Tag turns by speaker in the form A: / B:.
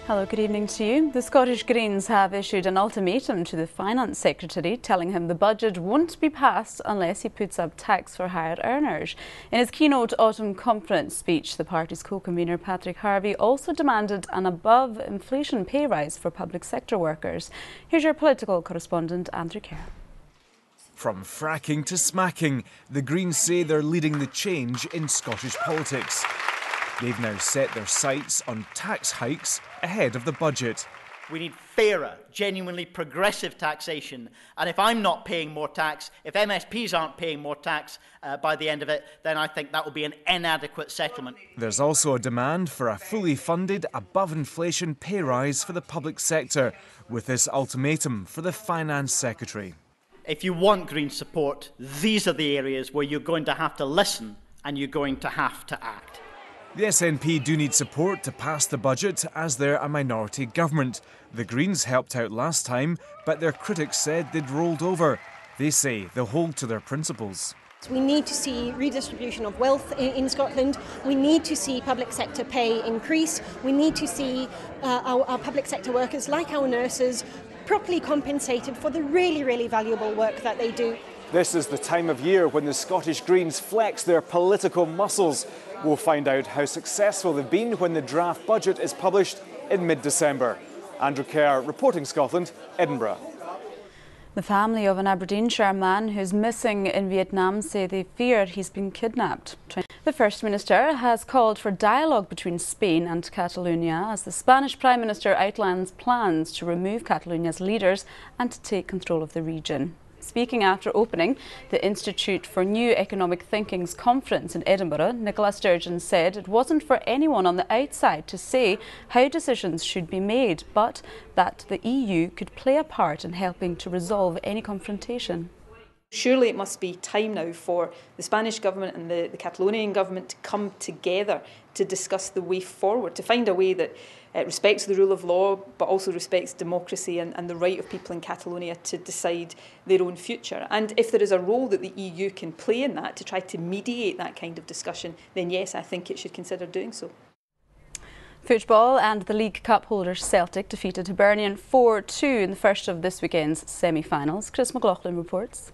A: Hello, good evening to you. The Scottish Greens have issued an ultimatum to the Finance Secretary, telling him the budget won't be passed unless he puts up tax for higher earners. In his keynote autumn conference speech, the party's co-convener Patrick Harvie also demanded an above-inflation pay rise for public sector workers. Here's your political correspondent, Andrew Kerr.
B: From fracking to smacking, the Greens say they're leading the change in Scottish politics. They've now set their sights on tax hikes ahead of the budget.
C: We need fairer, genuinely progressive taxation. And if I'm not paying more tax, if MSPs aren't paying more tax by the end of it, then I think that will be an inadequate settlement.
B: There's also a demand for a fully funded, above-inflation pay rise for the public sector, with this ultimatum for the Finance Secretary.
C: If you want Green support, these are the areas where you're going to have to listen and you're going to have to act.
B: The SNP do need support to pass the budget, as they're a minority government. The Greens helped out last time, but their critics said they'd rolled over. They say they'll hold to their principles.
D: We need to see redistribution of wealth in Scotland. We need to see public sector pay increase. We need to see our public sector workers, like our nurses, properly compensated for the really valuable work that they do.
E: This is the time of year when the Scottish Greens flex their political muscles. We'll find out how successful they've been when the draft budget is published in mid-December. Andrew Kerr, reporting Scotland, Edinburgh.
A: The family of an Aberdeenshire man who's missing in Vietnam say they fear he's been kidnapped. The First Minister has called for dialogue between Spain and Catalonia as the Spanish Prime Minister outlines plans to remove Catalonia's leaders and to take control of the region. Speaking after opening the Institute for New Economic Thinking's conference in Edinburgh, Nicola Sturgeon said it wasn't for anyone on the outside to say how decisions should be made, but that the EU could play a part in helping to resolve any confrontation.
F: Surely it must be time now for the Spanish government and the Catalonian government to come together to discuss the way forward, to find a way that respects the rule of law but also respects democracy and the right of people in Catalonia to decide their own future. And if there is a role that the EU can play in that, to try to mediate that kind of discussion, then yes, I think it should consider doing so.
A: Football, and the League Cup holders Celtic defeated Hibernian 4-2 in the first of this weekend's semi-finals. Chris McLaughlin reports.